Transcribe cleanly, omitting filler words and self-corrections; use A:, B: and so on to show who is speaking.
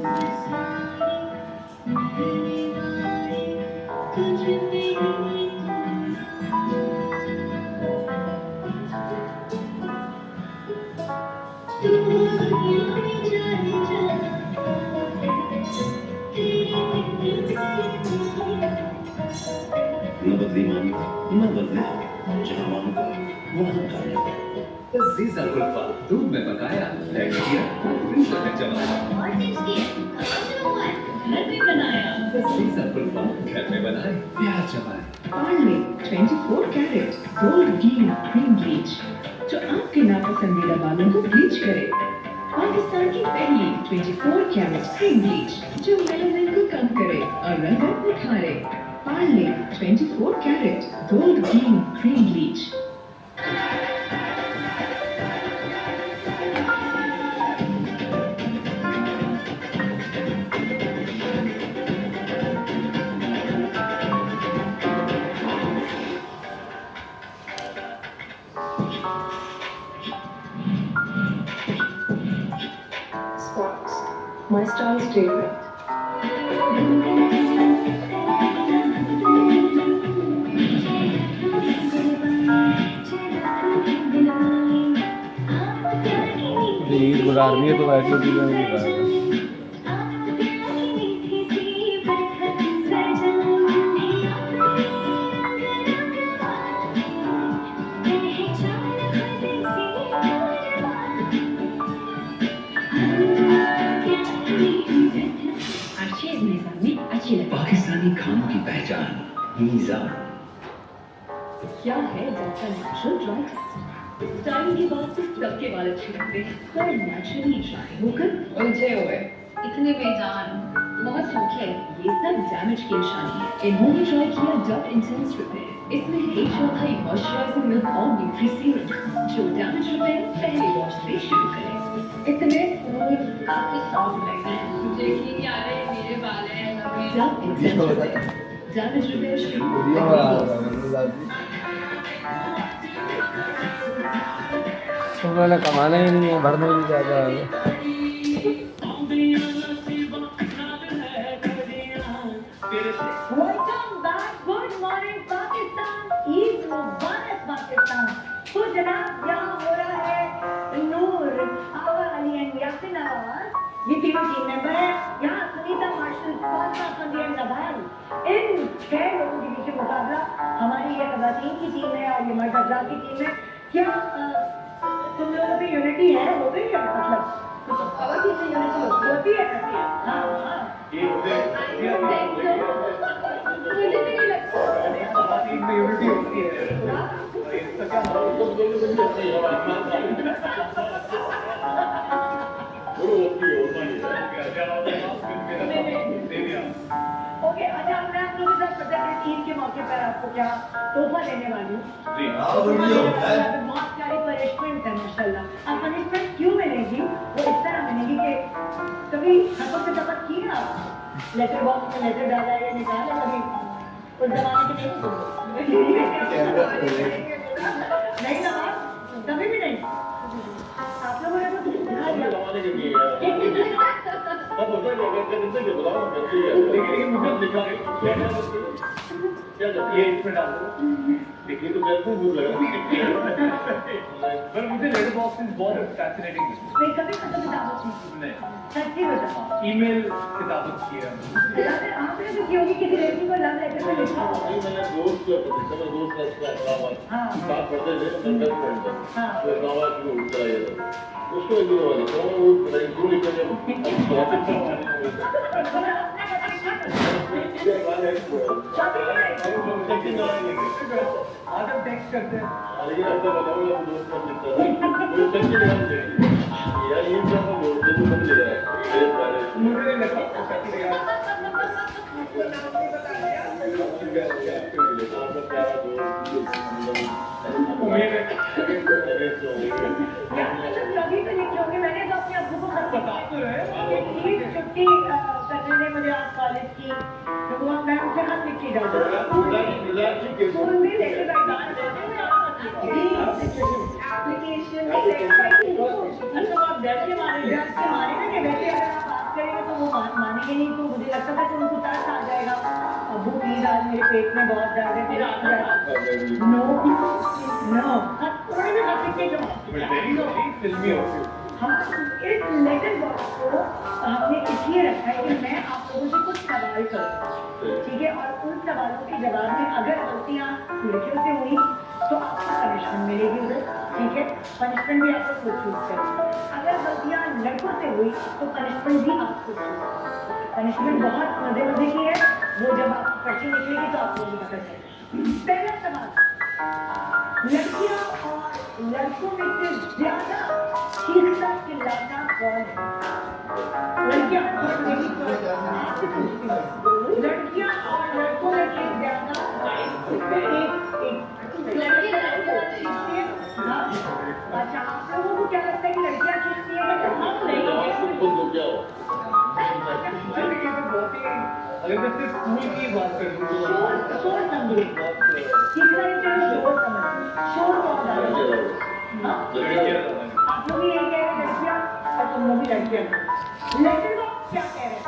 A: न बदली मांग न बदले जहाँ मांग का वहाँ का
B: लजीजा कुल्फा दूध में पकाया किया फ्रीजर में जमाया
C: और टेस्ट किया घर में बनाया
B: लजीजा कुल्फा घर में बनाए प्यार जमाए
D: Parle 24 carat gold gleam cream bleach जो आपके नापसंदीदा बालों को ब्लीच करे। पाकिस्तान की पहली 24 कैरेट क्रीम ब्लीच जो मेलानिन को कम करे और रंगत निखारे। Parle 24 carat gold gleam cream bleach. My style's favorite.
E: Eid बगा रही है तो वैसे भी नहीं बगा
A: पाकिस्तानी खानों की पहचान मीज़ान।
D: क्या है आपका नेचुरल ड्राई टेस्ट? स्टाइल की बात सिर्फ सबके बाल अच्छे लगते हैं पर नेचुरली ड्राई होकर उलझे हुए
C: इतने बेजान बहुत सूखे
D: ये सब डैमेज की निशानी है। इन्होंने ट्राई किया डव इंटेंस रिपेयर। इसमें है 1/4 मॉइस्चराइजिंग मिल्क और न्यूट्री सीरम जो डैमेज रिपेयर पहले वॉश से शुरू करें। इतने स्मूथ काफी सॉफ्ट लगे मुझे कि यार मेरे बाल हैं Dove intense repair damage repair शुरू।
E: तो मैंने कमाना ही नहीं है, भरने भी ज़्यादा है।
F: Welcome back. Good morning, Pakistan. Eid Mubarak, Pakistan. तो जनाब यहाँ हो रहा है नूर, आवा अली एंड यासिन आवाज, ये तीनों टीम मेंबर हैं। यहाँ Sunita martial, Fatima Phandi and Nawal. इन 6 लोगों के बीच मुकाबला हमारी ये खवातीन की टीम है और ये मर्द हज़रात की टीम है। क्या तुम लोगों की यूनिटी है? हो गई क्या मतलब? तो खवातीन में यूनिटी होती है कैसी है? हाँ हाँ
B: ये मुझे
F: नहीं लगता
B: खवातीन में यूनिटी होती है इसका क्या
F: ओके अच्छा मैं आप लोगों के साथ पता है ईद के मौके पर आपको क्या तोहफा देने वाली हूँ। बहुत सारी पनिशमेंट है माशाल्लाह। अब पनिशमेंट क्यों मिलेगी वो इस तरह मिलेगी कि कभी हाथों से दफा किया लेटर बॉक्स में लेटर डाला या निकाला कभी उस जमाने के नहीं ना कभी भी नहीं। आप लोगों ने तो
B: लेकिन मुझे लिखा ये इसमें डाल दो देखिए तो बिल्कुल भूल लगा पर मुझे लेटर बॉक्स इज बहुत फैसिनेटिंग
F: नहीं कभी खत्म किताबों
B: नहीं
F: सच्ची बता
B: ईमेल किताबत की है
F: आपने तो की होगी किसी लड़की को लव लेटर में लिखा होगा।
G: मैंने दोस्त
F: हाँ
G: बात करते थे बेस्ट फ्रेंड था
F: हाँ
G: तो गाँव की उड़ चला गया था उसको एक दिन वाली तो वो क्यों लिखा
B: आज हम टेक्स्ट करते हैं
G: लेकिन अब तक बताऊंगा दोस्त कब लिखता था वो सच्ची ध्यान से यार ये क्या हम दोस्त को कब ले रहा है मेरे प्यारे
B: मुझे नहीं लगा सच्ची यार उम्मीद है
F: मैंने तो अपने अब्बू को
B: बता तो रहे
F: छुट्टी करने ने मुझे आज कॉलेज की तो वो मैं उनसे हाथ लिख के डाल स्कूल में लेके एप्लीकेशन आप वैसे मारे ना कि वैसे अगर आप बात करेंगे तो वो मानेंगे नहीं तो मुझे लगता था कि उनको तरस आ जाएगा। अबू प्लीज आज मेरे पेट में बहुत दर्द है, फिर आप नो नो थोड़े भी हाथ के जवाब
B: वेरी फिल्मी होती है।
F: हाँ इस लेटर बॉक्स को हमने इसलिए रखा है कि मैं आप लोगों से कुछ सवाल करूँ, ठीक है, और उन सवालों के जवाब में अगर गलतियाँ लड़कियों से हुई तो आपको पनिशमेंट मिलेगी उधर, ठीक है, पनिशमेंट भी आपको खुद चूज करनी। अगर गलतियाँ लड़कों से हुई तो पनिशमेंट भी आपको चूज। पनिशमेंट बहुत मजे की है, वो जब आपकी पर्ची निकलेगी तो आपको भी पता चलेगा। पहला सवाल, लड़कियां और लड़कों में से ज्यादा चीखता चिल्लाता कौन है? लड़कियां और लड़कों में से ज्यादा अच्छा, आप लोगों को क्या लगता है कि लड़कियां चीखती है या हम नहीं?
G: तो क्या हो?
B: अगर मैं सिर्फ स्कूल की बात करूँ तो
F: शोर समझिए, चीखना नहीं चाहिए, शोर समझिए, शोर बहुत ज्यादा हाँ? आप लोग भी यही कह रहे हैं लड़कियां और तुम लोग भी लड़कियां। लेटर बॉक्स क्या कह रहे हैं?